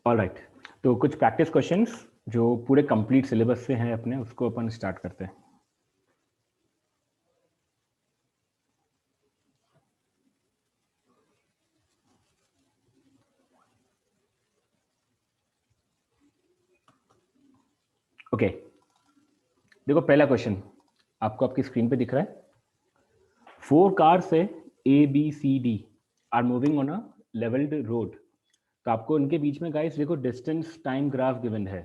All right, तो कुछ practice questions जो पूरे कंप्लीट सिलेबस से हैं अपने, उसको अपन स्टार्ट करते हैं। ओके, देखो पहला क्वेश्चन आपको आपकी स्क्रीन पे दिख रहा है। 4 कार्स है A B C D are moving on a levelled road. तो आपको उनके बीच में गाइस देखो डिस्टेंस टाइम ग्राफ गिवन है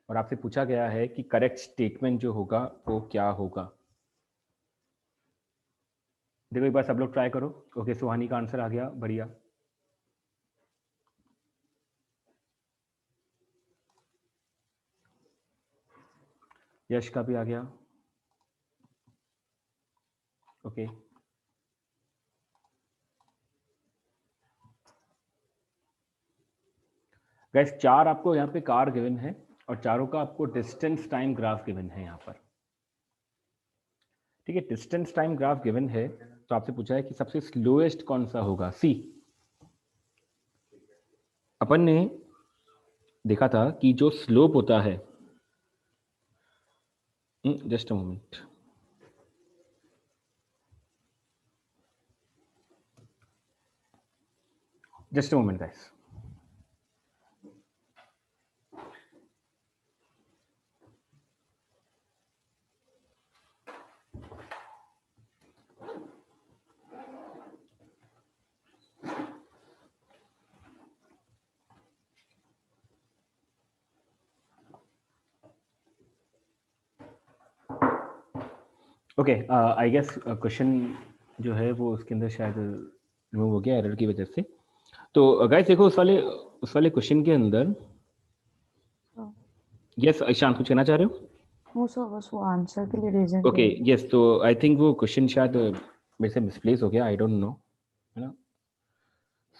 और आपसे पूछा गया है कि करेक्ट स्टेटमेंट जो होगा वो क्या होगा। देखो एक बार सब लोग ट्राई करो। ओके, सुहानी का आंसर आ गया, बढ़िया। यश का भी आ गया। ओके, गाइस 4 आपको यहाँ पे कार गिवन है और चारों का आपको डिस्टेंस टाइम ग्राफ गिवन है यहाँ पर। ठीक है, डिस्टेंस टाइम ग्राफ गिवन है तो आपसे पूछा है कि सबसे स्लोएस्ट कौन सा होगा। सी, अपन ने देखा था कि जो स्लोप होता है, just a moment, just a moment guys. Okay, I guess question जो है वो उसके अंदर शायद रिमूव हो गया एरर की वजह से। तो गाइस देखो उस वाले क्वेश्चन के अंदर, यस ईशान कुछ कहना चाह रहे हो? वो सर बस वो आंसर के लिए रीजन ओके यस, तो आई थिंक वो क्वेश्चन शायद मेरे से मिसप्लेस हो गया, आई डोंट नो, है ना।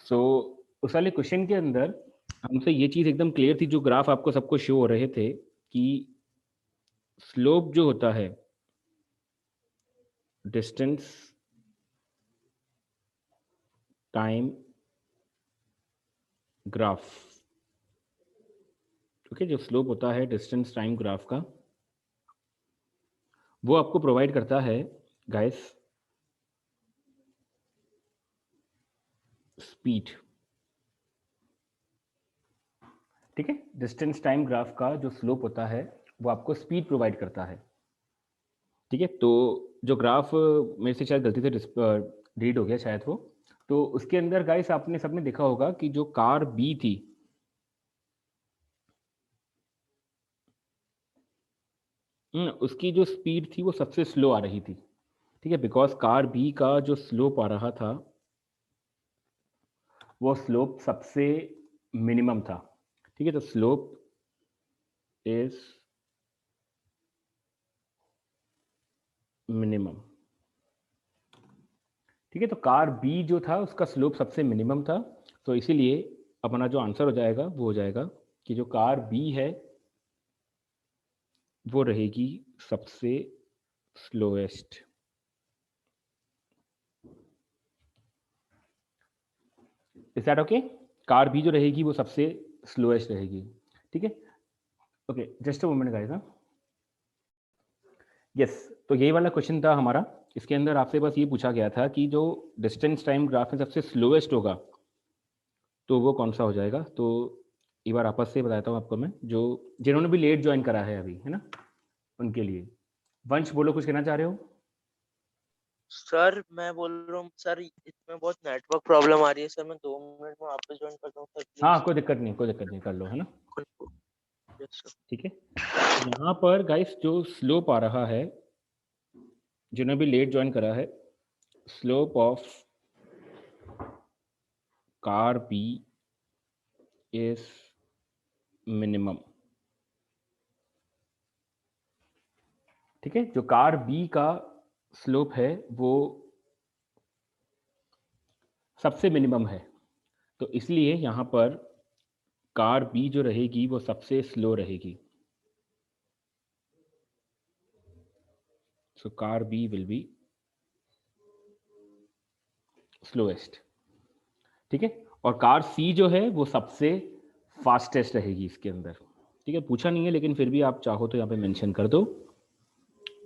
सो उस वाले क्वेश्चन के अंदर हमसे ये चीज़ एकदम क्लियर थी, जो ग्राफ आपको सबको शो हो रहे थे कि स्लोप जो होता है डिस्टेंस टाइम ग्राफ, ओके, जो स्लोप होता है डिस्टेंस टाइम ग्राफ का, वो आपको प्रोवाइड करता है गाइस स्पीड। ठीक है, डिस्टेंस टाइम ग्राफ का जो स्लोप होता है वो आपको स्पीड प्रोवाइड करता है। ठीक है, तो जो ग्राफ मेरे से शायद गलती से रीड हो गया शायद वो, तो उसके अंदर गाइस आपने सबने देखा होगा कि जो कार बी थी, उसकी जो स्पीड थी वो सबसे स्लो आ रही थी। ठीक है, बिकॉज कार बी का जो स्लोप आ रहा था वो स्लोप सबसे मिनिमम था। ठीक है, तो स्लोप इज मिनिमम। ठीक है, तो कार बी जो था उसका स्लोप सबसे मिनिमम था, तो इसीलिए अपना जो आंसर हो जाएगा वो हो जाएगा कि जो कार बी है वो रहेगी सबसे slowest. Is that okay? Car B जो रहेगी वो सबसे स्लोएस्ट रहेगी। ठीक है, okay just a moment guys. Yes, तो यही वाला क्वेश्चन था हमारा। इसके अंदर आपसे बस ये पूछा गया था कि जो डिस्टेंस टाइम ग्राफ में सबसे स्लोएस्ट होगा तो वो कौन सा हो जाएगा। तो एक बार आपस से बताता हूँ आपको मैं, जो जिन्होंने भी लेट ज्वाइन करा है अभी, है ना, उनके लिए। वंश बोलो, कुछ कहना चाह रहे हो? सर मैं बोल रहा हूँ सर, इसमें बहुत नेटवर्क प्रॉब्लम आ रही है सर, मैं 2 मिनट में वापस ज्वाइन करता हूँ सर हाँ प्लीज। कोई दिक्कत नहीं, कोई दिक्कत नहीं, कर लो, है ना। Yes sir. ठीक है, यहाँ पर गाइस जो स्लोप आ रहा है, जिन्होंने भी लेट ज्वाइन करा है, slope of car B is minimum. ठीक है, जो कार बी का स्लोप है वो सबसे मिनिमम है, तो इसलिए यहाँ पर कार बी जो रहेगी वो सबसे स्लो रहेगी। So car B will be slowest. ठीक है, और कार सी जो है वो सबसे फास्टेस्ट रहेगी इसके अंदर। ठीक है, पूछा नहीं है लेकिन फिर भी आप चाहो तो यहाँ पे मेंशन कर दो।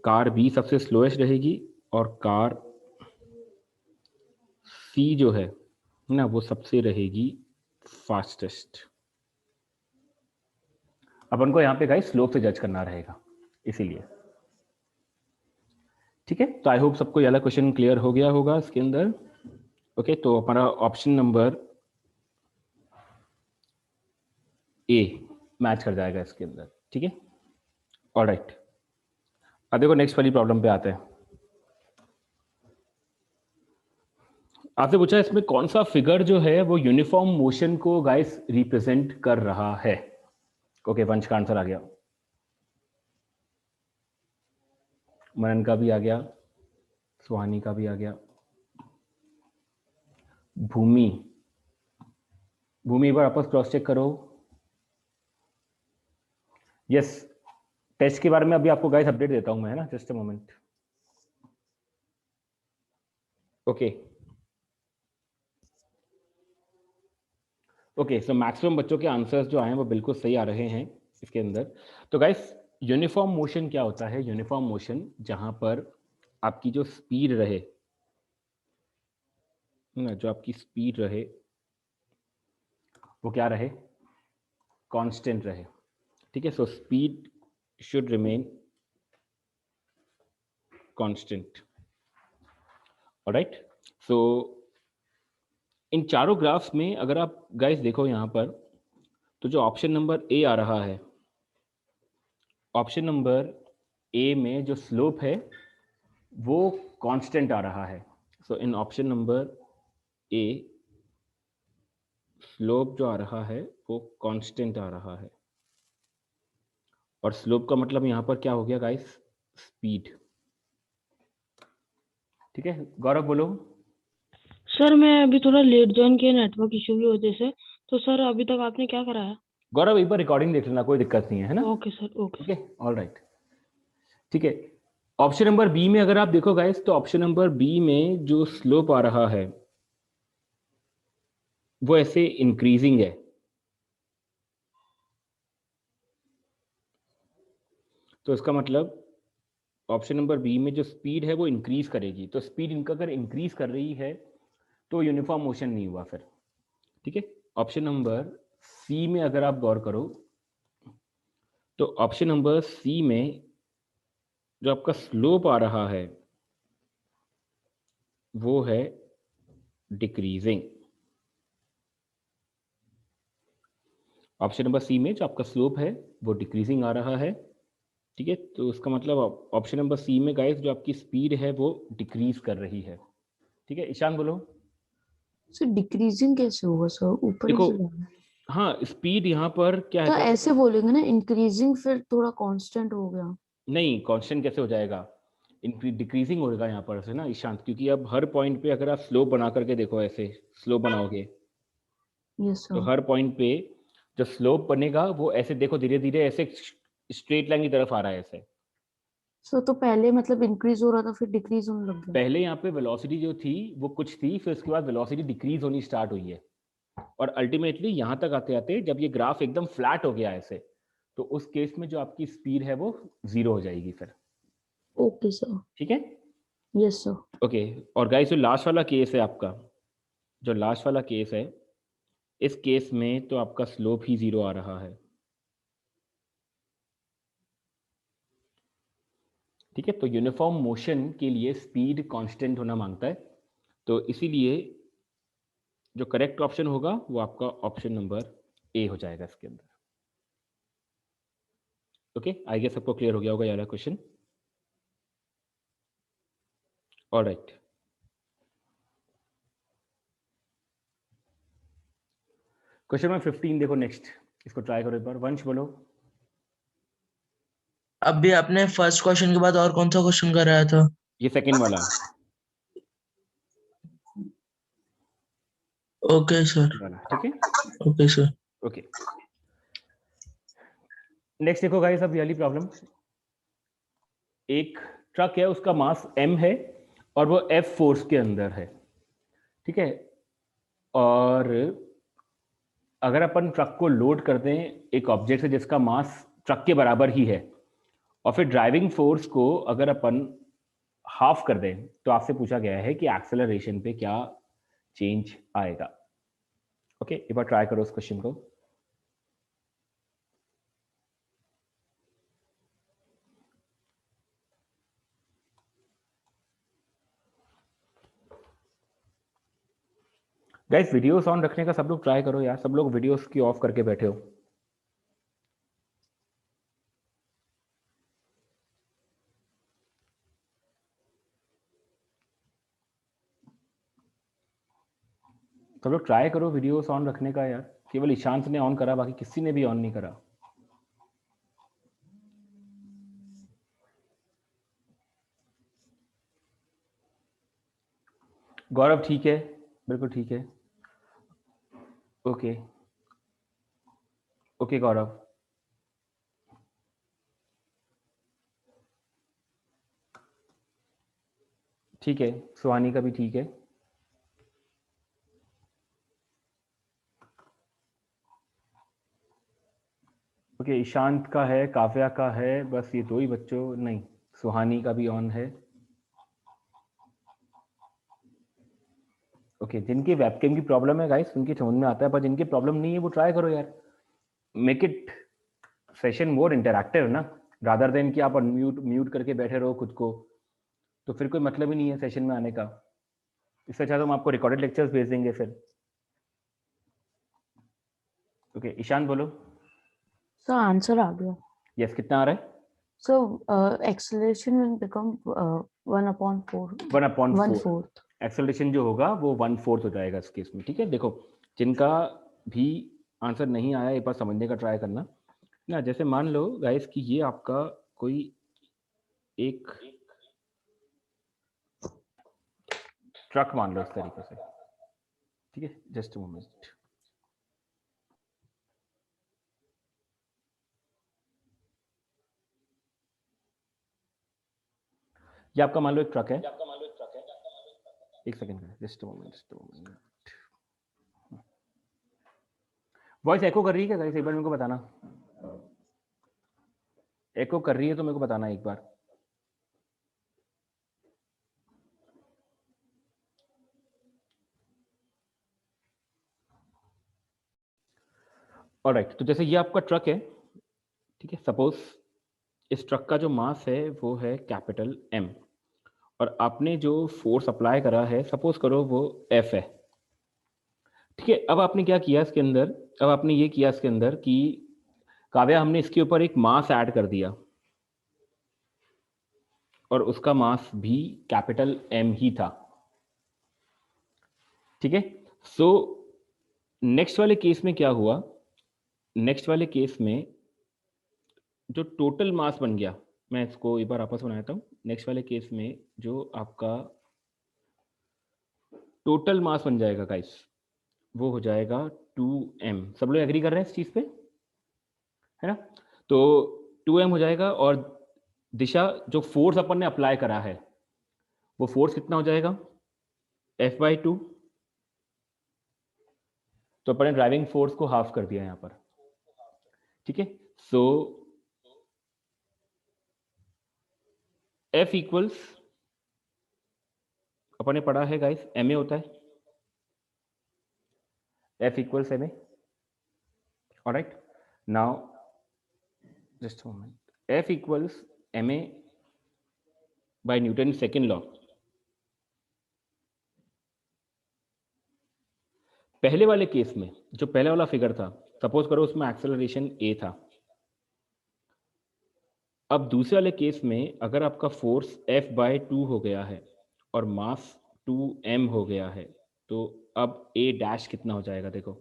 कार बी सबसे स्लोएस्ट रहेगी और कार सी जो है ना वो सबसे रहेगी फास्टेस्ट। अपन को यहाँ पे गाइस स्लोप से जज करना रहेगा इसीलिए। ठीक है, तो आई होप सबको ये वाला क्वेश्चन क्लियर हो गया होगा इसके अंदर। ओके, तो हमारा ऑप्शन नंबर ए मैच कर जाएगा इसके अंदर। ठीक है, ऑलराइट। अब देखो नेक्स्ट वाली प्रॉब्लम पे आते हैं। आपसे पूछा इसमें कौन सा फिगर जो है वो यूनिफॉर्म मोशन को गाइस रिप्रेजेंट कर रहा है। ओके, वंश का आंसर आ गया, मनन का भी आ गया, सुहानी का भी आ गया, भूमि एक बार आपस क्रॉस चेक करो। यस, टेस्ट के बारे में अभी आपको गाइस अपडेट देता हूं मैं, है ना, just a moment. Okay okay, so maximum बच्चों के आंसर्स जो आए हैं वो बिल्कुल सही आ रहे हैं इसके अंदर। तो गाइस यूनिफॉर्म मोशन क्या होता है? यूनिफॉर्म मोशन जहां पर आपकी जो स्पीड रहे ना, जो आपकी स्पीड रहे वो क्या रहे? कांस्टेंट रहे। ठीक है, so speed should remain constant. Alright, so इन चारों ग्राफ्स में अगर आप गाइस देखो यहाँ पर, तो जो ऑप्शन नंबर ए आ रहा है, ऑप्शन नंबर ए में जो स्लोप है वो कांस्टेंट आ रहा है। सो इन ऑप्शन नंबर ए स्लोप जो आ रहा है वो कांस्टेंट आ रहा है। और स्लोप का मतलब यहाँ पर क्या हो गया गाइस? स्पीड। ठीक है, गौरव बोलो। सर मैं अभी थोड़ा लेट ज्वाइन किया नेटवर्क इशू की वजह से, तो सर अभी तक आपने क्या कराया? गौरव एक बार रिकॉर्डिंग देख लेना, कोई दिक्कत नहीं है ना? Okay sir, okay. Okay, alright. ठीक है, ऑप्शन नंबर बी में अगर आप देखो गाइस, तो ऑप्शन नंबर बी में जो स्लोप आ रहा है वो ऐसे इंक्रीजिंग है। तो इसका मतलब ऑप्शन नंबर बी में जो स्पीड है वो इंक्रीज करेगी। तो स्पीड इनका अगर इंक्रीज कर रही है तो यूनिफॉर्म मोशन नहीं हुआ फिर। ठीक है, ऑप्शन नंबर सी में अगर आप गौर करो, तो ऑप्शन नंबर सी में जो आपका स्लोप आ रहा है वो है डिक्रीजिंग। ऑप्शन नंबर सी में जो आपका स्लोप है वो डिक्रीजिंग आ रहा है। ठीक है, तो उसका मतलब ऑप्शन नंबर सी में गाइस जो आपकी स्पीड है वो डिक्रीज कर रही है। ठीक है, ईशान बोलो। सर डिक्रीजिंग कैसे होगा सर, ऊपर ही देखो, से जाना है। हाँ स्पीड यहाँ पर क्या तो है? ऐसे बोलेंगे ना, इंक्रीजिंग फिर थोड़ा कांस्टेंट हो गया। नहीं, कांस्टेंट कैसे हो जाएगा? डिक्रीजिंग होगा यहाँ पर से ना ईशांत, क्योंकि अब हर पॉइंट पे अगर आप स्लोप बना करके देखो, ऐसे स्लोप बनाओगे यस तो सर। हर पॉइंट पे जो स्लोप बनेगा वो ऐसे देखो धीरे धीरे ऐसे स्ट्रेट लाइन की तरफ आ रहा है ऐसे। सर तो पहले मतलब इंक्रीज हो रहा था, फिर डिक्रीज होने लग गया। पहले यहाँ पे वेलोसिटी जो थी वो कुछ थी, फिर उसके बाद वेलोसिटी डिक्रीज होनी स्टार्ट हुई है, और अल्टीमेटली यहाँ तक आते आते जब ये ग्राफ एकदम फ्लैट हो गया ऐसे, तो उस केस में जो आपकी स्पीड है वो 0 हो जाएगी फिर। Okay sir. ठीक है, यस सर। ओके। और गाइस जो लास्ट वाला केस है आपका, जो लास्ट वाला केस है, इस केस में तो आपका स्लोप ही 0 आ रहा है। ठीक है, तो यूनिफॉर्म मोशन के लिए स्पीड कांस्टेंट होना मांगता है, तो इसीलिए जो करेक्ट ऑप्शन होगा वो आपका ऑप्शन नंबर ए हो जाएगा इसके अंदर। ओके, आई गेस सबको क्लियर हो गया होगा ये वाला क्वेश्चन। ऑलराइट, क्वेश्चन नंबर 15 देखो नेक्स्ट, इसको ट्राई करो एक बार। वंश बोलो। अभी आपने फर्स्ट क्वेश्चन के बाद और कौन सा क्वेश्चन कराया था? ये सेकंड वाला ओके सर। वाला, ठीक है, ओके सर। ओके। नेक्स्ट देखो गाइस, अब ये वाली प्रॉब्लम, एक ट्रक है, उसका मास m है और वो F फोर्स के अंदर है। ठीक है, और अगर अपन ट्रक को लोड करते हैं एक ऑब्जेक्ट से जिसका मास ट्रक के बराबर ही है, और फिर ड्राइविंग फोर्स को अगर अपन हाफ कर दें, तो आपसे पूछा गया है कि एक्सेलरेशन पे क्या चेंज आएगा। ओके, एक बार ट्राई करो उस क्वेश्चन को। गाइस वीडियोस ऑन रखने का सब लोग ट्राई करो यार, सब लोग वीडियोस की ऑफ करके बैठे हो। सब लोग ट्राई करो वीडियोस ऑन रखने का यार। केवल ईशांत ने ऑन करा, बाकी किसी ने भी ऑन नहीं करा। गौरव ठीक है, बिल्कुल ठीक है। ओके ओके गौरव, ठीक है। सुहानी का भी ठीक है। ओके, ईशांत का है, काव्या का है, बस ये दो ही बच्चों नहीं, सुहानी का भी ऑन है। ओके, जिनकी वेबकैम की प्रॉब्लम है गाइस उनकी समझ में आता है, पर जिनकी प्रॉब्लम नहीं है वो ट्राई करो यार। Make it session more interactive ना, रादर देन कि आप म्यूट करके बैठे रहो खुद को, तो फिर कोई मतलब ही नहीं है सेशन में आने का। इससे अच्छा तो हम आपको रिकॉर्डेड लेक्चर्स भेज देंगे फिर। ओके ईशान बोलो। सर आंसर आ गया। यस, कितना आ रहा है? So acceleration will become 1/4 1/4। 1/4। Acceleration जो होगा वो 1/4 हो जाएगा इस केस में। ठीक है, देखो जिनका भी आंसर नहीं आया एक बार समझने का ट्राई करना ना। जैसे मान लो गाइस कि ये आपका कोई एक ट्रक मान लो इस तरीके से, ठीक है, जस्ट अ मोमेंट। ये आपका मान लो एक ट्रक है, एक सेकंड का, जस्ट अ मोमेंट। वॉइस एको कर रही है क्या गाइस? एक बार मेरे को बताना, एको कर रही है तो मेरे को बताना एक बार। ऑलराइट, तो जैसे ये आपका ट्रक है, ठीक है, सपोज इस ट्रक का जो मास है वो है कैपिटल एम, और आपने जो फोर्स अप्लाई करा है सपोज करो वो एफ है। ठीक है, अब आपने क्या किया इसके अंदर, अब आपने ये किया इसके अंदर कि काव्या हमने इसके ऊपर एक मास ऐड कर दिया, और उसका मास भी कैपिटल एम ही था। ठीक है, सो नेक्स्ट वाले केस में क्या हुआ, नेक्स्ट वाले केस में जो टोटल मास बन गया, मैं इसको एक बार आपस बनाता हूँ। नेक्स्ट वाले केस में जो आपका टोटल मास बन जाएगा गाइस वो हो जाएगा 2m। सब लोग एग्री कर रहे हैं इस चीज पे, है ना? तो 2m हो जाएगा, और दिशा जो फोर्स अपन ने अप्लाई करा है वो फोर्स कितना हो जाएगा? F/2। तो अपन ने ड्राइविंग फोर्स को हाफ कर दिया यहाँ पर। ठीक है, सो F इक्वल्स, अपन ने पढ़ा है गाइस ma होता है, F equals ma। Alright, now just a moment, F equals ma by Newton second law. पहले वाले केस में जो पहले वाला फिगर था, सपोज करो उसमें एक्सेलरेशन a था। अब दूसरे वाले केस में अगर आपका फोर्स F/2 हो गया है और मास 2m हो गया है, तो अब a डैश कितना हो जाएगा देखो।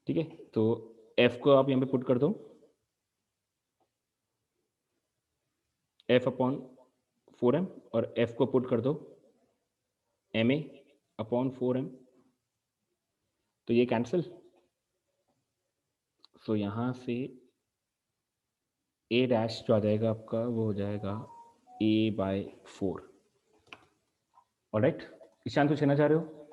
ठीक है, तो F को आप यहाँ पे पुट कर दो, F/4m, और F को पुट कर दो ma/4m, तो ये कैंसिल। सो यहाँ से a डैश जो आ जाएगा आपका वो हो जाएगा a/4। ऑलराइट, ईशान कुछ कहना चाह रहे हो?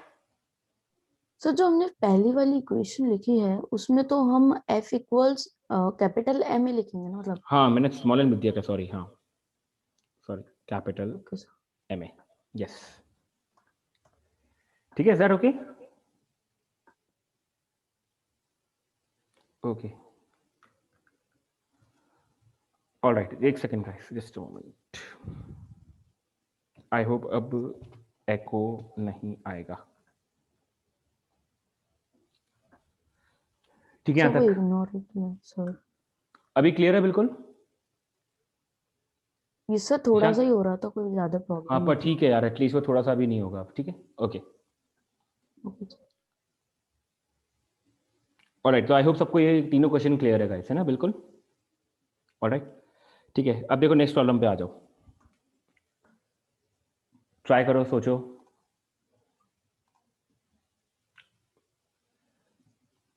सर जो हमने पहली वाली इक्वेशन लिखी है उसमें तो हम F इक्वल्स कैपिटल M में लिखेंगे ना, मतलब। हाँ मैंने स्मॉल एम लिख दिया था, सॉरी, हाँ sorry, capital okay sir. M A, yes, ठीक है सर, ओके ओके, ऑलराइट, एक second guys, just a moment, I hope अब एको नहीं आएगा, ठीक है सर यहाँ वो तक इग्नोर किया सर। अभी क्लियर है बिल्कुल? ये सर थोड़ा ईशान? सा ही हो रहा था, कोई ज्यादा हाँ प्रॉब्लम पर नहीं थी। ठीक है यार, एटलीस्ट वो थोड़ा सा भी नहीं होगा, ठीक है, ओके ओके सर। ऑलराइट, तो आई होप सबको ये तीनों क्वेश्चन क्लियर है गाइस, है ना, बिल्कुल, ऑलराइट, ठीक है, अब देखो नेक्स्ट प्रॉब्लम पे आ जाओ, ट्राई करो, सोचो,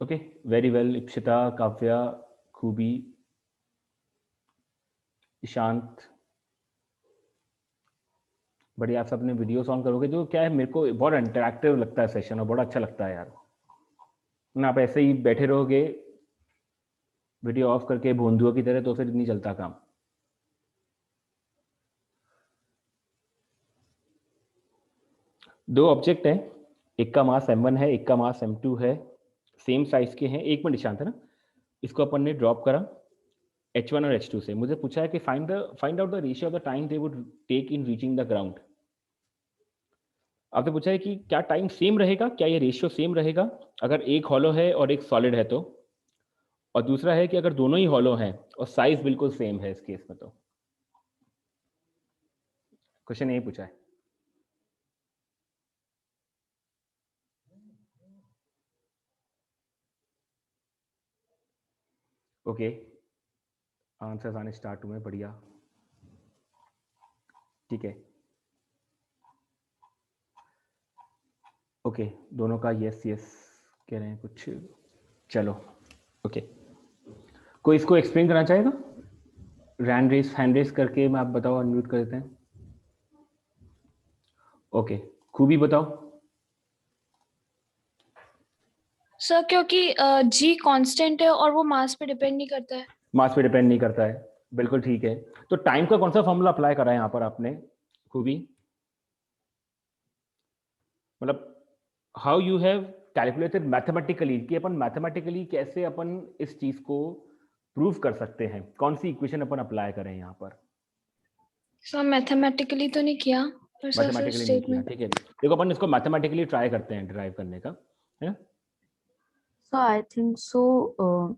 okay, very well, Ipsita, Kavya, खूबी, ईशांत, बढ़िया, आप सबने वीडियोस ऑन करोगे तो क्या है, मेरे को बहुत इंटरैक्टिव लगता है सेशन और बड़ा अच्छा लगता है यार ना, आप ऐसे ही बैठे रहोगे वीडियो ऑफ करके भोंदुओं की तरह तो फिर नहीं चलता काम। दो ऑब्जेक्ट है, एक का मास m1 है, एक का मास m2 है, सेम साइज के हैं, एक मिनट शांत है ना, इसको अपन ने ड्रॉप करा h1 और h2 से, मुझे पूछा है कि find out the ratio of the time they would take in reaching the ground. आपने पूछा है कि क्या टाइम सेम रहेगा, क्या ये रेशियो सेम रहेगा अगर एक हॉलो है और एक सॉलिड है तो, और दूसरा है कि अगर दोनों ही हॉलो हैं और साइज बिल्कुल सेम है इस केस में, तो क्वेश्चन यही पूछा है। ओके, आंसर्स आने स्टार्ट हुए, बढ़िया, ठीक है, ओके, दोनों का यस यस कह रहे हैं कुछ, चलो ओके, कोई इसको एक्सप्लेन करना चाहेगा? हैंड रेस करके मैं, आप बताओ, अनम्यूट कर देते हैं, ओके, खूबी बताओ। सर क्योंकि जी कांस्टेंट है और वो मास पे डिपेंड नहीं करता है। मास पे डिपेंड नहीं करता है, बिल्कुल ठीक है, तो टाइम का कौन सा फॉर्मूला अप्लाई करा है यहाँ पर आपने खूबी, मतलब how you have calculated mathematically, कि अपन मैथमेटिकली कैसे अपन इस चीज को प्रूव कर सकते हैं, कौन सी इक्वेशन अपन अप्लाई करें यहाँ पर? सर मैथमेटिकली तो नहीं किया, पर सर फिर मैथमेटिकली नहीं किया, स्टेटमेंट। ठीक है, देखो अपन इसको मैथमेटिकली ट्राई करते हैं डिराइव करने का, है ना? So I think so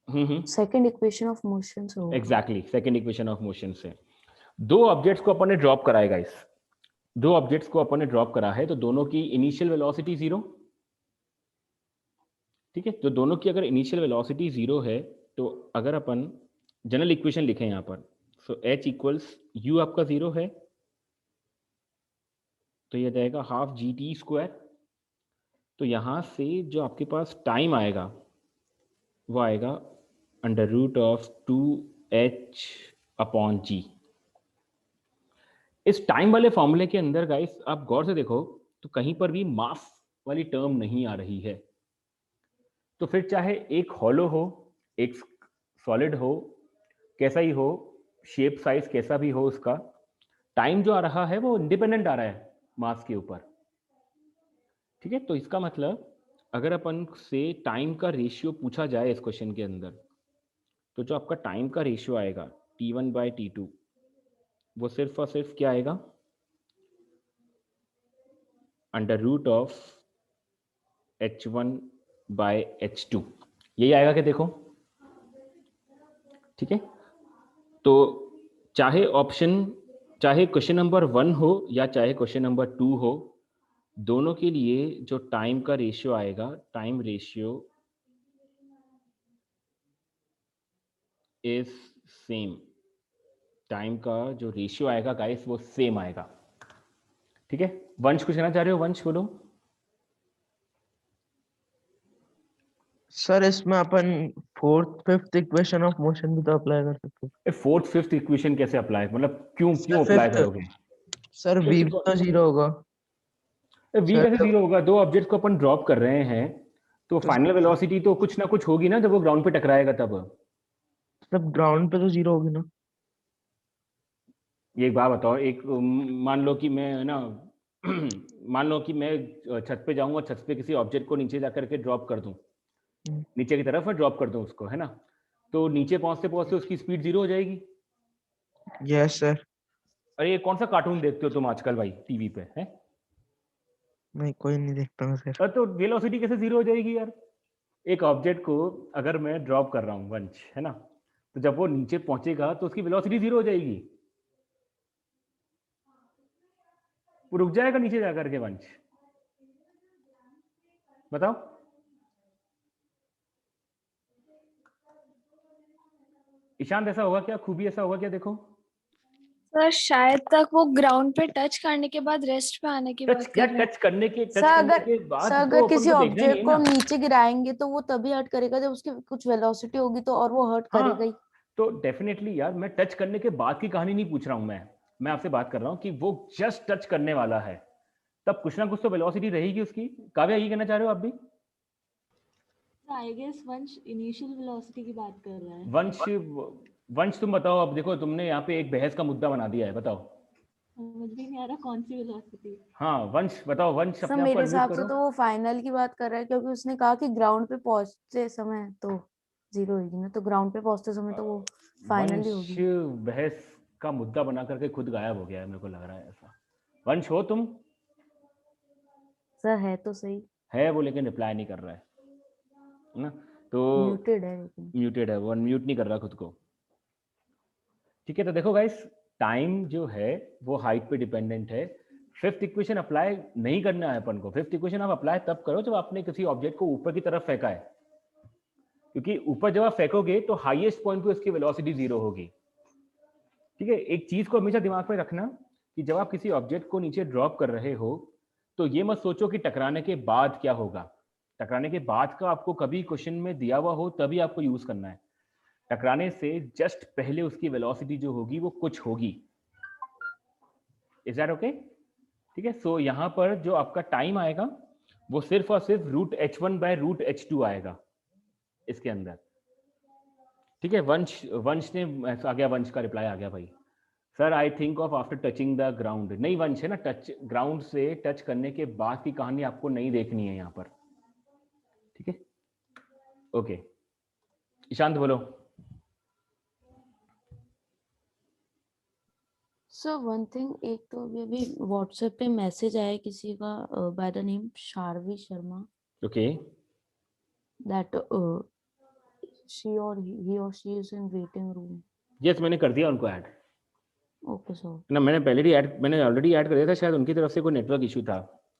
second equation of motion से होगा। Exactly, second equation of motion से। दो ऑब्जेक्ट्स को अपन ने ड्रॉप कराएगा, इस दो ऑब्जेक्ट्स को अपन ने ड्रॉप करा है, तो दोनों की इनिशियल वेलोसिटी जीरो, ठीक है, तो दोनों की अगर इनिशियल वेलोसिटी जीरो है, तो अगर अपन जनरल इक्वेशन लिखें यहाँ पर, सो h इक्वल्स यू आपका जीरो है, तो यह जाएगा हाफ जी टी स्क्वायर, तो यहां से जो आपके पास टाइम आएगा वो आएगा under root of 2h upon g. इस टाइम वाले फॉर्मूले के अंदर गाइस आप गौर से देखो तो कहीं पर भी मास वाली टर्म नहीं आ रही है, तो फिर चाहे एक हॉलो हो, एक सॉलिड हो, कैसा ही हो, शेप साइज कैसा भी हो, उसका टाइम जो आ रहा है वो इंडिपेंडेंट आ रहा है मास के ऊपर, ठीक है, तो इसका मतलब अगर अपन से टाइम का रेशियो पूछा जाए इस क्वेश्चन के अंदर, तो जो आपका टाइम का रेशियो आएगा T1 बाई T2, वो सिर्फ और सिर्फ क्या आएगा, under root of H1 bye H2, यही आएगा कि देखो, ठीक है, तो चाहे क्वेश्चन नंबर 1 हो या चाहे क्वेश्चन नंबर 2 हो, दोनों के लिए जो टाइम का रेशियो आएगा, time ratio is same, time का जो रेशियो आएगा गाइस वो सेम आएगा, ठीक है। वंश कुछ कहना चाह रहे हो? वंश बोलो। सर इसमें अपन fourth fifth equation of motion भी तो अप्लाई कर सकते हैं। फोर्थ फिफ्थ इक्वेशन कैसे अप्लाई, मतलब क्यों सर अप्लाई फिफ्थ, करोगे? सर Fifth v भी तो जीरो होगा। वी सर कैसे जीरो होगा? दो ऑब्जेक्ट को अपन ड्रॉप कर रहे हैं तो फाइनल वेलोसिटी तो कुछ ना कुछ होगी ना जब वो ग्राउंड पे टकराएगा तब। मतलब ग्राउंड पे तो जीरो होगी ना। ये एक बात बताओ, एक मान लो कि मैं है ना मान लो कि मैं छत पे जाऊंगा, छत पे किसी ऑब्जेक्ट को नीचे जाकर के ड्रॉप कर दूं, नीचे की तरफ मैं ड्रॉप कर दूं उसको, है ना, तो नीचे पहुंचते पहुंचते उसकी स्पीड जीरो हो जाएगी। Yes sir. अरे ये कौन सा कार्टून देखते हो तुम आजकल भाई टीवी पे है? नहीं कोई नहीं देखता मैं सर। तो वेलोसिटी कैसे जीरो हो जाएगी यार? एक ऑब्जेक्ट को अगर मैं ड्रॉप कर रहा हूँ वंश, है ना, तो जब वो नीचे पहुंचेगा तो उसकी वेलोसिटी जीरो हो जाएगी, वो रुक जाएगा नीचे जाकर के वंश। बताओ। ईशांत ऐसा होगा क्या? खूबी ऐसा होगा क्या? देखो सर शायद तक वो ग्राउंड पे टच करने के बाद रेस्ट पे आने की बात टच कर या रहे हैं। टच करने के सर अगर सर बाद अगर तो अपन किसी को देखना नहीं ऑब्जेक्ट है को ना। हम नीचे गिराएंगे तो वो तभी हर्ट करेगा जब उसकी कुछ वेलोसिटी होगी तो, और वो हर्ट करेगा ही। हाँ तो डेफिनेटली यार, मैं टच करने के बाद की कहानी नहीं पूछ रहा हूं, मैं आपसे बात कर रहा हूं कि वो जस्ट टच करने वाला है तब कुछ ना कुछ तो वेलोसिटी रहेगी उसकी। काव्या यही कहना चाह रहे हो आप भी? आई गेस वंश इनिशियल वेलोसिटी की बात कर रहा है। वंश, वंश तुम बताओ। अब देखो तुमने यहाँ पे एक बहस का मुद्दा बना दिया है, बताओ। समझ भी नहीं आ रहा कौन सी वेलोसिटी। हाँ वंश बताओ, वंश सर अपने आप को मेरे अनम्यूट हिसाब से करो। तो वो फाइनल की बात कर रहा है, क्योंकि उसने कहा कि ग्राउंड पे पहुंचते समय तो जीरो होगी ना, तो ग्राउंड पे पहुंचते समय तो वो फाइनल ही वंश होगी। बहस का मुद्दा बना करके खुद गायब हो गया है, मेरे को लग रहा है ऐसा। वंश हो तुम? सर है तो सही, है वो, लेकिन रिप्लाई नहीं कर रहा है ना, तो म्यूटेड है लेकिन। म्यूटेड है वो, अनम्यूट नहीं कर रहा खुद को। ठीक है, तो देखो गाइस, टाइम जो है वो हाइट पे डिपेंडेंट है। फिफ्थ इक्वेशन अप्लाई नहीं करना है अपन को। फिफ्थ इक्वेशन आप अप्लाई तब करो जब आपने किसी ऑब्जेक्ट को ऊपर की तरफ फेंका है, क्योंकि ऊपर जब आप फेंकोगे तो हाईएस्ट पॉइंट पे उसकी वेलोसिटी जीरो होगी। ठीक है, एक चीज को हमेशा दिमाग में रखना कि जब आप किसी ऑब्जेक्ट को नीचे ड्रॉप कर रहे हो तो ये मत सोचो कि टकराने के बाद क्या होगा। टकराने के बाद का आपको कभी क्वेश्चन में दिया हुआ हो तभी आपको यूज करना है। टकराने से जस्ट पहले उसकी वेलोसिटी जो होगी वो कुछ होगी। Is that okay? ठीक है, सो यहाँ पर जो आपका टाइम आएगा वो सिर्फ और सिर्फ √h1/√h2 आएगा इसके अंदर। ठीक है, वंश, वंश ने आ गया, वंश का रिप्लाई आ गया भाई। Sir I think of after touching the ground. नहीं वंश, है ना, टच ग्राउंड से टच करने के बाद की कहानी आपको नहीं देखनी है यहाँ पर। ठीक है, ओके, ईशांत बोलो। सर वन थिंग, एक तो अभी व्हाट्सएप पे मैसेज आया है किसी का by the name Sharvi Sharma, okay, that she or he or she is in waiting room. Yes मैंने कर दिया उनको ऐड Okay, sir. ना, मैंने ऑलरेडी ऐड कर दिया था, शायद उनकी तरफ से कोई नेटवर्क इशू था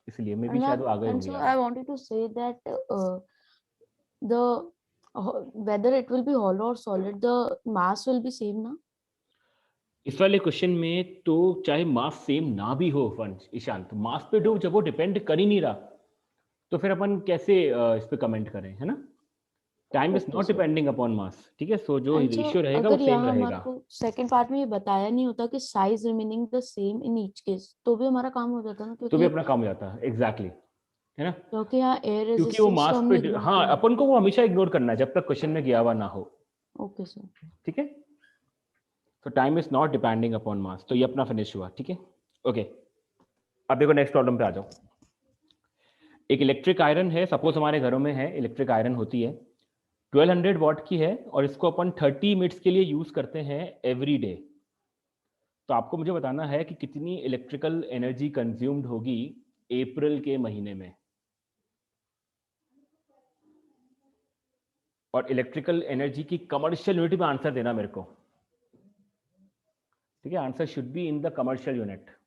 इसलिए मे भी शायद वो आ गए And होंगे so यार। I wanted to say that the whether it will be hollow or solid, the mass will be same, na? इस वाले क्वेश्चन में तो चाहे मास सेम ना भी हो वंश, ईशांत, मास पे तो जब वो डिपेंड कर ही नहीं रहा तो फिर अपन कैसे इस पे कमेंट करें, है ना? Time is Okay, not sir. Depending upon mass. ठीक है, सो जो And so रेशियो रहेगा वो अगर सेम यहाँ हमारे रहेगा। को सेकंड पार्ट में ये बताया नहीं होता कि size remaining the same in each case, तो भी हमारा काम हो जाता ना, तो भी क्योंकि अपना काम हो जाता है, एग्जैक्टली, है ना, क्योंकि यहाँ एयर क्योंकि वो रेजिस्टेंस तो मास हमने पे इग्नोर हाँ, किया। अपन को वो हमेशा इग्नोर करना है जब तक क्वेश्चन में गया हुआ ना हो। Okay sir. ठीक है, तो time is not depending upon mass, तो ये अपना फिनिश हुआ। ठीक है, ओके, अब देखो नेक्स्ट प्रॉब्लम पे आ जाओ। एक इलेक्ट्रिक आयरन है, सपोज हमारे घरों में है, इलेक्ट्रिक आयरन होती है, 1200 वॉट की है और इसको अपन 30 मिनट्स के लिए यूज करते हैं एवरी डे। तो आपको मुझे बताना है कि कितनी इलेक्ट्रिकल एनर्जी कंज्यूम्ड होगी अप्रैल के महीने में। और इलेक्ट्रिकल एनर्जी की कमर्शियल यूनिट में आंसर देना मेरे को। ठीक है, answer should be in the commercial unit.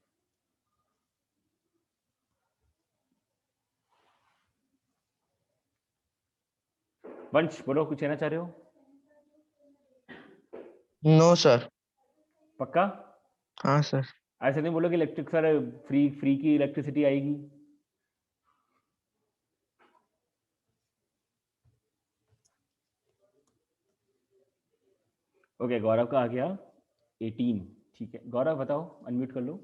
Vansh बोलो, कुछ कहना चाह रहे हो? No sir. पक्का? हाँ सर। ऐसे नहीं बोलो कि इलेक्ट्रिक सर फ्री फ्री की इलेक्ट्रिसिटी आएगी। ओके, गौरव का आ गया 18। ठीक है, गौरव बताओ, अनम्यूट कर लो।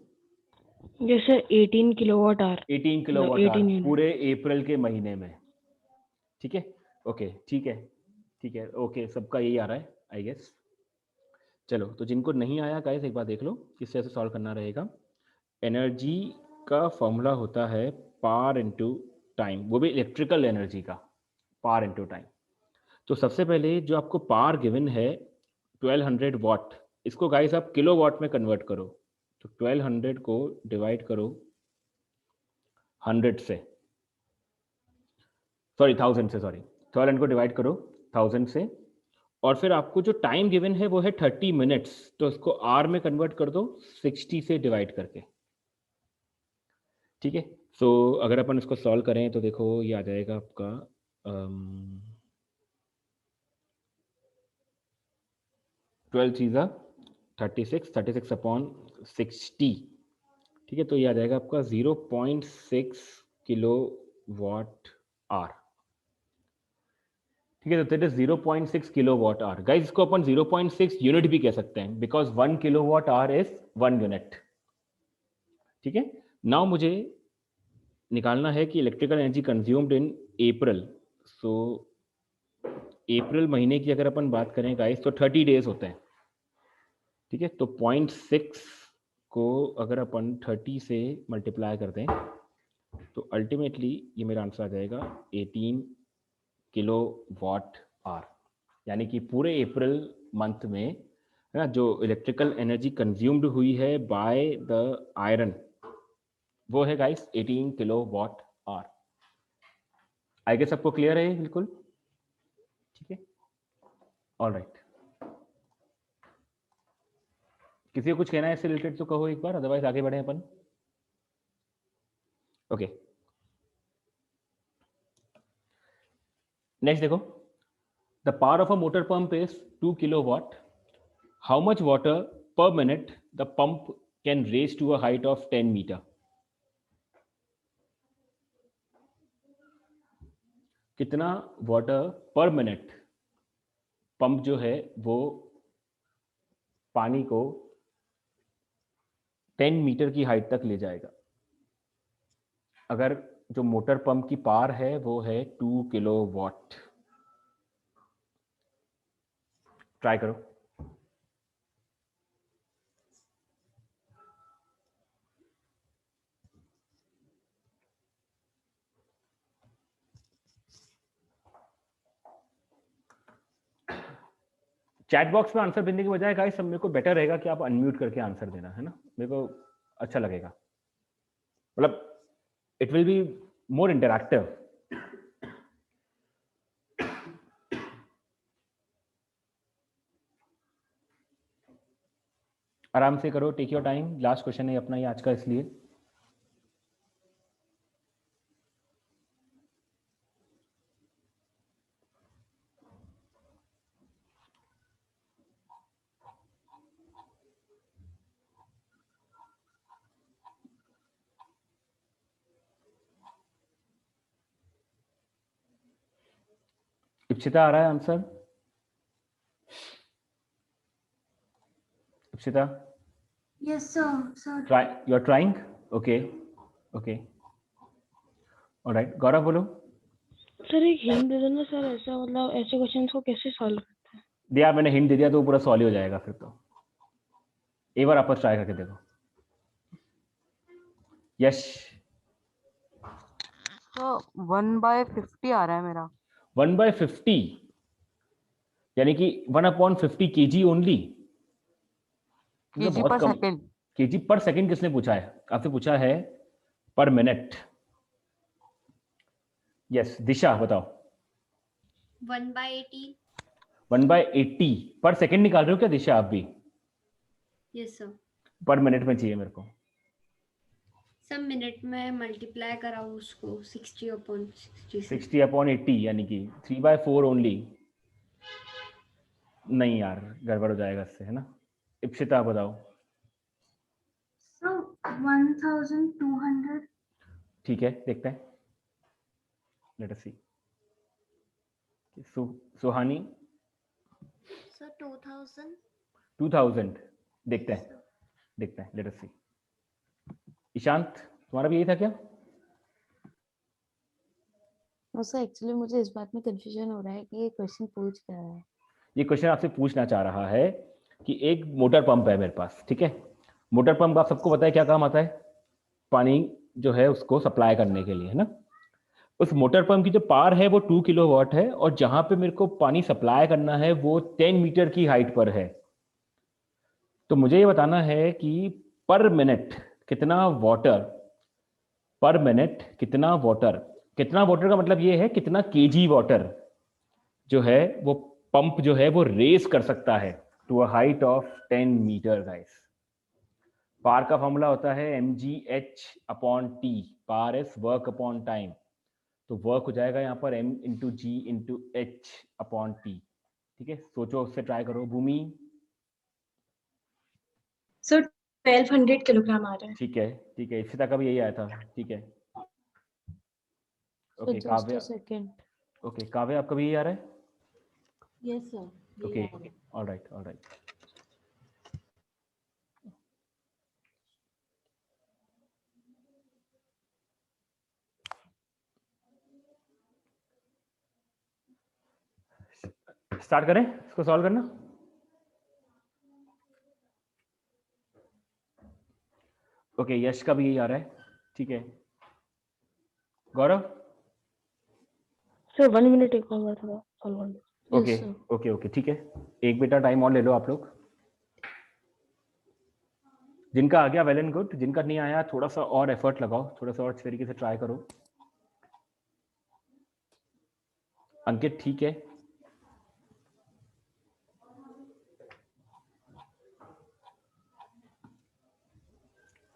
जैसे 18 kilowatt hour 18 kilowatt hour 18 unit पूरे अप्रैल के महीने में। ठीक है, ओके ठीक है, ठीक है, ओके, सबका यही आ रहा है आई गेस। चलो, तो जिनको नहीं आया गाइस एक बार देख लो किस तरह से सॉल्व करना रहेगा। एनर्जी का फॉर्मूला होता है पावर इनटू टाइम, वो भी इलेक्ट्रिकल एनर्जी का पावर इनटू टाइम। तो सबसे पहले जो आपको पावर गिवन है 1200 वाट, इसको गाइस आप किलो वाट में कन्वर्ट करो। तो 1200 को डिवाइड करो 100 से, सॉरी 1000 से, सॉरी 1200 को डिवाइड करो 1000 से, और फिर आपको जो टाइम गिवन है वो है 30 मिनट्स, तो इसको आर में कन्वर्ट कर दो 60 से डिवाइड करके। ठीक है, सो अगर अपन इसको सॉल्व करें तो देखो ये आ जाएगा आपका 12 चीज़ा 36, 36 अपॉन 60। ठीक है, तो ये आ जाएगा आपका 0.6 किलो वाट आर। ठीक है, तो that is 0.6 kilo watt hour. Guys इसको अपन 0.6 यूनिट भी कह सकते हैं because 1 kilo watt hour is 1 unit. ठीक है, नाउ मुझे निकालना है कि electrical energy consumed in April. So April महीने की अगर अपन बात करें गाइस तो 30 डेज होते हैं। ठीक है, तो 0.6 को अगर अपन 30 से मल्टीप्लाई कर दें तो अल्टीमेटली ये मेरा आंसर आ जाएगा 18 किलो वाट आर। यानी कि पूरे अप्रैल मंथ में है ना जो इलेक्ट्रिकल एनर्जी कंज्यूम्ड हुई है बाय द आयरन वो है guys 18 kilo watt hour. I guess सबको क्लियर है बिल्कुल? ठीक है, ऑल राइट। किसी को कुछ कहना है इससे रिलेटेड तो कहो एक बार, अदरवाइज आगे बढ़े अपन। ओके, नेक्स्ट देखो, the power of a motor pump is 2 kilowatt. How much water per minute the pump can raise to a height of 10 metre. कितना वाटर पर मिनट पंप जो है वो पानी को 10 मीटर की हाइट तक ले जाएगा। अगर जो मोटर पंप की पावर है वो है 2 किलोवाट। ट्राई करो। चैट बॉक्स में आंसर देने के बजाय गाइस सब मेरे को बेटर रहेगा कि आप अनम्यूट करके आंसर देना, है ना, मेरे को अच्छा लगेगा, मतलब it will be more interactive. आराम से करो, take your time, last question है अपना ये आज का, इसलिए इप्सिता आ रहा है आंसर? Ipsita, Yes, sir. Sir. Try, you are trying, okay okay, alright. Gaurav बोलो। सर एक हिंट दे दो ना सर, ऐसा मतलब ऐसे क्वेश्चंस को कैसे सॉल्व करते हैं? दिया, मैंने हिंट दे दिया तो पूरा सॉल्व हो जाएगा फिर तो। एक बार आप ट्राई करके देखो। यश, तो 1/50 आ रहा है मेरा। 1/50 यानी कि 1/50 kg ओनली? केजी पर सेकंड। केजी पर सेकंड किसने पूछा है? आपसे पूछा है पर मिनट। यस, दिशा बताओ। 1/80. 1/80 पर सेकंड निकाल रहे हो क्या दिशा आप भी? Yes, sir. पर मिनट में चाहिए मेरे को। सब मिनट में मल्टीप्लाई कराओ उसको 60/60 से। 60/80 यानी कि 3/4 ओनली। नहीं यार, गड़बड़ हो जाएगा इससे, है ना। इप्सिता बताओ। So 1200. ठीक है, देखते हैं, लेट अस सी। सुहानी Sir 2000. 2000, देखते हैं, लेट अस सी। ईशांत तुम्हारा भी यही था क्या? सर एक्चुअली मुझे इस बात में कंफ्यूजन हो रहा है कि ये क्वेश्चन पूछ क्या रहा है। ये क्वेश्चन आपसे पूछना चाह रहा है कि एक मोटर पंप है मेरे पास, ठीक है। मोटर पंप आप सबको पता है क्या काम आता है, पानी जो है उसको सप्लाई करने के लिए, है ना। उस मोटर पंप की जो पावर है वो 2 किलोवाट है, और जहां पे मेरे को पानी सप्लाई करना है वो 10 मीटर की हाइट पर है। तो मुझे ये बताना है कि पर मिनट कितना वाटर, पर मिनट कितना वाटर, कितना वाटर का मतलब ये है कितना केजी वाटर जो है वो पंप जो है वो रेस कर सकता है to a height of 10 metre guys. Power का फॉर्मूला होता है mgh/t, power is work upon time. तो वर्क हो जाएगा यहाँ पर m into G into H upon T. ठीक है, सोचो, उससे ट्राई करो। भूमि? सर 1200 किलोग्राम आ रहा है। ठीक है, ठीक है, इसी तक का भी यही आया था। ठीक है, ओके जस्ट अ काव्या। सेकंड। ओके काव्या, आपका भी यही आ रहा है? Yes sir, okay, alright alright. Start करें इसको सॉल्व करना। ओके, यश का भी यही आ रहा है। ठीक है, गौरव? सर 1 मिनट एक और थोड़ा सॉल्व कर लो। ओके ओके ओके, ठीक है, एक बेटा टाइम और ले लो आप लोग। जिनका आ गया वेल एंड गुड, जिनका नहीं आया थोड़ा सा और एफर्ट लगाओ, थोड़ा सा और अच्छे तरीके से ट्राई करो। अंकित ठीक है?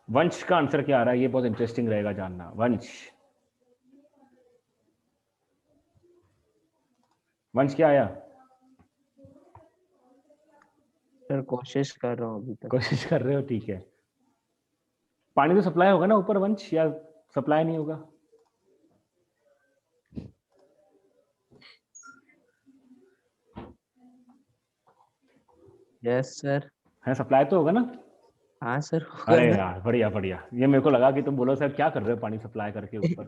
वंश का आंसर क्या आ रहा है, ये बहुत इंटरेस्टिंग रहेगा जानना। वंश, वंश क्या आया? सर कोशिश कर रहा हूँ अभी तक। कोशिश कर रहे हो, ठीक है। पानी तो सप्लाई होगा ना ऊपर वंश, या सप्लाई नहीं होगा? Yes sir. है, सप्लाई तो होगा ना? हाँ सर होगा अरे ना। यार बढ़िया बढ़िया, ये मेरे को लगा कि तुम बोलो सर क्या कर रहे हो पानी सप्लाई करके ऊपर।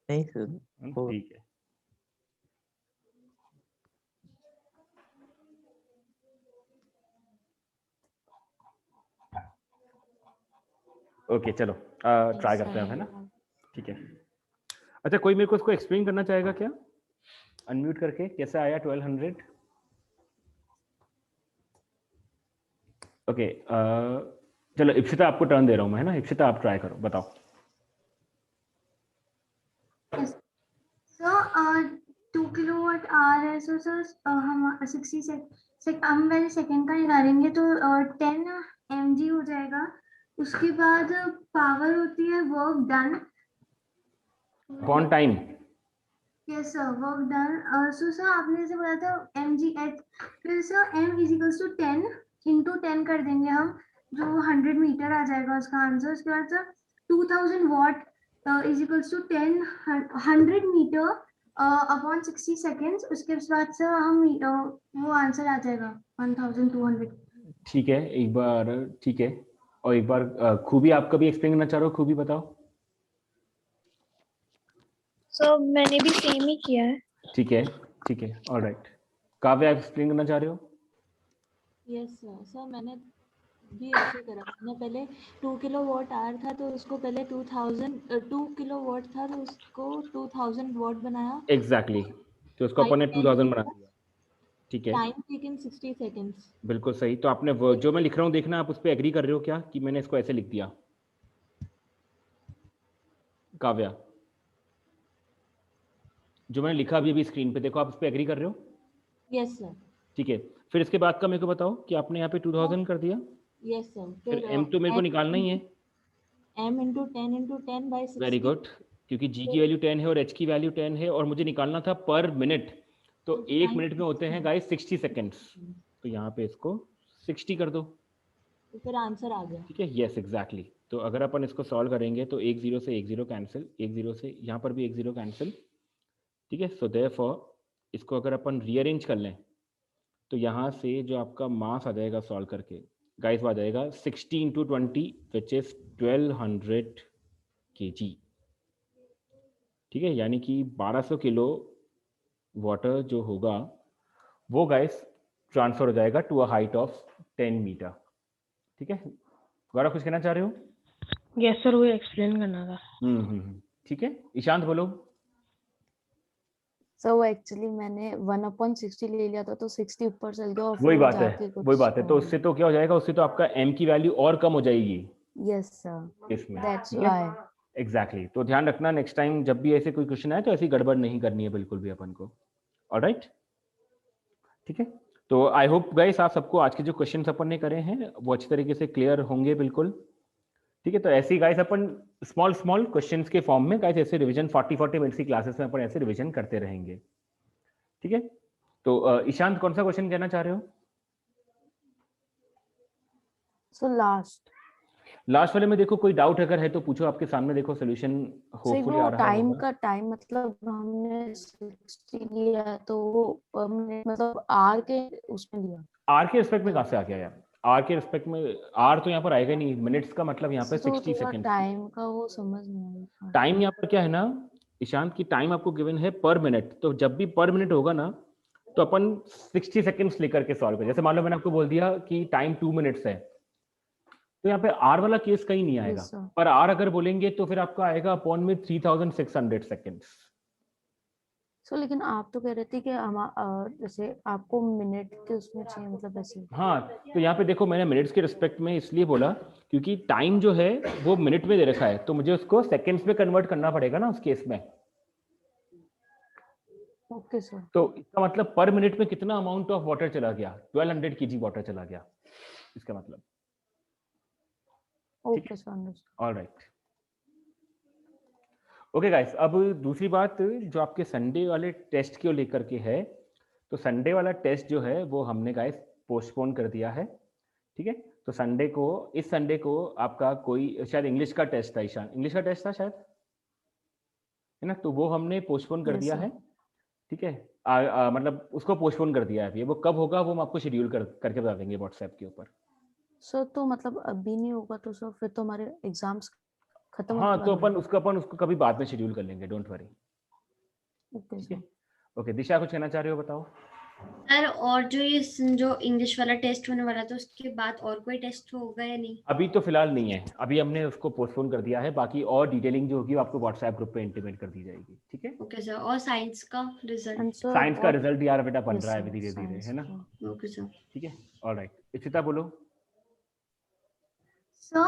नहीं सर। हो ठीक है, ओके चलो ट्राई करते हैं, है ना। ठीक है, अच्छा कोई मेरे को इसको एक्सप्लेन करना चाहेगा क्या, अनम्यूट करके, कैसे आया 1200? ओके चलो इप्सिता आपको टर्न दे रहा हूँ मैं, है ना। इप्सिता आप ट्राई करो, बताओ। सर 2 किलोवाट आवर है, सो सर हम 60 हम पहले सेकंड का निकालेंगे तो 10 mg हो जाएगा। उसके बाद पावर होती है work done. Upon time. Yes sir, work done. So sir आपने जैसे बोला था mgh, फिर sir m equals to 10 into 10 कर देंगे हम, जो 100 मीटर आ जाएगा उसका आंसर। उसके बाद sir 2000 watt equals to 10 100 metre upon 60 seconds. उसके बाद सर हम वो आंसर आ जाएगा 1200। ठीक है, एक बार ठीक है, और एक बार खूबी आप कभी एक्सप्लेन करना चाह रहे हो, खूबी बताओ। सर मैंने भी सेम ही किया है। ठीक है, ठीक है, ऑलराइट। काव्या आप एक्सप्लेन करना चाह रहे हो? Yes sir. सर मैंने भी ऐसे करा, मैंने पहले 2 किलोवाट आवर था तो उसको पहले 2 किलोवाट था तो उसको 2000 वॉट बनाया। एग्जैक्टली तो उसको अपन ने 2000 बना दिया। ठीक है, टाइम टेकन 60 सेकंड्स। बिल्कुल सही। तो आपने जो मैं लिख रहा हूँ देखना, आप उस पर एग्री कर रहे हो क्या कि मैंने इसको ऐसे लिख दिया? काव्या, जो मैंने लिखा अभी अभी स्क्रीन पे देखो, आप उस पर एग्री कर रहे हो? Yes sir. ठीक है, फिर इसके बाद का मेरे को बताओ कि आपने यहाँ पे 2000 कर दिया, यस सर। फिर m तो मेरे को निकालना ही है। m into 10 by 60। Very good, क्योंकि g की वैल्यू 10 है और h की वैल्यू 10 है, और मुझे निकालना था पर मिनट। तो एक मिनट में होते हैं गाइस 60 सेकेंड्स, तो यहाँ पे इसको 60 कर दो, तो फिर आंसर आ गया। ठीक है। Yes exactly. तो अगर अपन इसको सॉल्व करेंगे तो एक जीरो से एक जीरो कैंसिल, एक जीरो से यहाँ पर भी एक जीरो कैंसिल, ठीक है। सो देयरफॉर इसको अगर अपन रीअरेंज कर लें तो यहाँ से जो आपका मास आ जाएगा सॉल्व करके गाइस, वो आ जाएगा 60 × 20 विच इज 1200 kg, ठीक है, यानी कि 1200 किलो वाटर जो होगा वो गाइस ट्रांसफर हो जाएगा to a height of 10 metre, ठीक है। गौरव कुछ कहना चाह रहे हो? यस सर, वो एक्सप्लेन करना था। ठीक है, ईशांत बोलो। सर वो एक्चुअली मैंने 1/60 ले लिया था तो 60 ऊपर चल गया और फिर वही वो बात है, जाके कुछ वही बात है, तो उससे तो क्या हो जाएगा, उससे तो आपका m की वैल्यू और कम हो जाएगी यस सर, इसमें, दैट्स ठीक है। व्हाई। एग्जैक्टली, तो ध्यान रखना नेक्स्ट टाइम जब भी ऐसे कोई क्वेश्चन आए तो ऐसी गड़बड़ नहीं करनी है बिल्कुल भी अपन को। ऑलराइट, ठीक है। तो आई होप गाइस आप सबको आज के जो क्वेश्चन अपन ने करे हैं वो अच्छी तरीके से क्लियर होंगे बिल्कुल, ठीक है। तो ऐसे ही गाइस अपन स्मॉल स्मॉल क्वेश्चंस के फॉर्म में गाइस ऐसे रिवीजन 40 मिनट्स की क्लासेस में अपन ऐसे रिवीजन करते रहेंगे, ठीक है। तो ईशांत कौन सा क्वेश्चन कहना चाह रहे हो? सो लास्ट वाले में देखो कोई डाउट अगर है तो पूछो, आपके सामने देखो सोल्यूशन होपफुली आ वो रहा टाइम होगा। का टाइम मतलब हमने 60 लिया तो वो पर मिनट मतलब आर के उसमें लिया। आर के रिस्पेक्ट में कहाँ से आ गया यार? आर के रिस्पेक्ट में आर तो यहाँ पर आएगा नहीं, मिनट्स का मतलब यहाँ पे तो 60 थोड़ा सेकेंड। टाइम का वो समझ नहीं आया। टाइम यहाँ पर क्या है ना ईशांत की, टाइम आपको गिवन है पर मिनट, तो जब भी पर मिनट होगा ना तो अपन 60 सेकेंड्स लेकर के सॉल्व करें। जैसे मान लो मैंने आपको बोल दिया कि टाइम 2 मिनट्स है, तो यहाँ पे आर वाला केस कहीं नहीं आएगा, Yes, sir. पर आर अगर बोलेंगे तो फिर आपका आएगा अपॉन में 3600 सेकेंड्स। सो लेकिन आप तो कह रहे थे कि जैसे आपको मिनट के उसमें चाहिए मतलब ऐसे। हाँ, तो यहाँ पे देखो मैंने मिनट्स के रिस्पेक्ट में इसलिए बोला क्योंकि टाइम जो है वो मिनट में दे रखा है, तो मुझे उसको सेकेंड्स में कन्वर्ट करना पड़ेगा ना उस केस में। Okay sir. तो इसका मतलब पर मिनट में कितना अमाउंट ऑफ वाटर चला गया, 1200 kg वाटर चला गया इसका मतलब। Okay sir, understood. Alright, okay guys. अब दूसरी बात जो आपके संडे वाले टेस्ट को लेकर के है, तो संडे वाला टेस्ट जो है वो हमने गाइस पोस्टपोन कर दिया है, ठीक है। तो संडे को, इस संडे को आपका कोई शायद इंग्लिश का टेस्ट था, ईशान इंग्लिश का टेस्ट था शायद, है ना, तो वो हमने पोस्टपोन कर Yes, दिया sir. है, ठीक है। मतलब उसको पोस्टपोन कर दिया है अभी, वो कब होगा वो हम आपको शेड्यूल करके बता देंगे व्हाट्सएप के ऊपर। सर तो मतलब अभी नहीं होगा तो सर फिर तो हमारे एग्जाम्स खत्म हाँ, होने तो वाले हैं। अपन उसको कभी बाद में शेड्यूल कर लेंगे, डोंट वरी, ओके ठीक है। सर। ओके, दिशा कुछ कहना चाह रहे हो, बताओ। सर और जो इंग्लिश वाला टेस्ट होने वाला था उसके बाद और कोई टेस्ट होगा या नहीं? अभी तो फिलहाल नहीं है, अभी हमने उसको पोस्टपोन कर दिया है, बाकी और डिटेलिंग जो होगी वो आपको व्हाट्सएप ग्रुप पे इंटीमेट कर दी जाएगी, ठीक है। ओके सर, और साइंस का रिजल्ट? And sir, साइंस का what- रिजल्ट यार बेटा बन Yes, रहा है sir, अभी धीरे धीरे, science है ना, का। Okay sir. ठीक है। ऑलराइट, इशिता बोलो। सर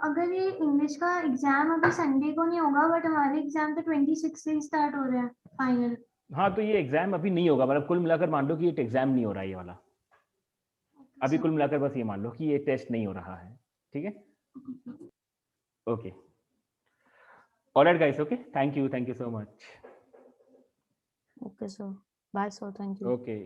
अगर ये इंग्लिश का एग्जाम अभी संडे को नहीं होगा बट हमारे एग्जाम तो 26 से ही स्टार्ट हो रहे हैं फाइनल। हाँ, तो ये एग्जाम अभी नहीं होगा, मतलब कुल मिलाकर मान लो कि ये एग्जाम नहीं हो रहा है ये वाला, अभी कुल मिलाकर बस ये मान लो कि ये टेस्ट नहीं हो रहा है, ठीक है। Okay, alright guys, okay, thank you so much. Okay sir, bye sir, thank you. Okay.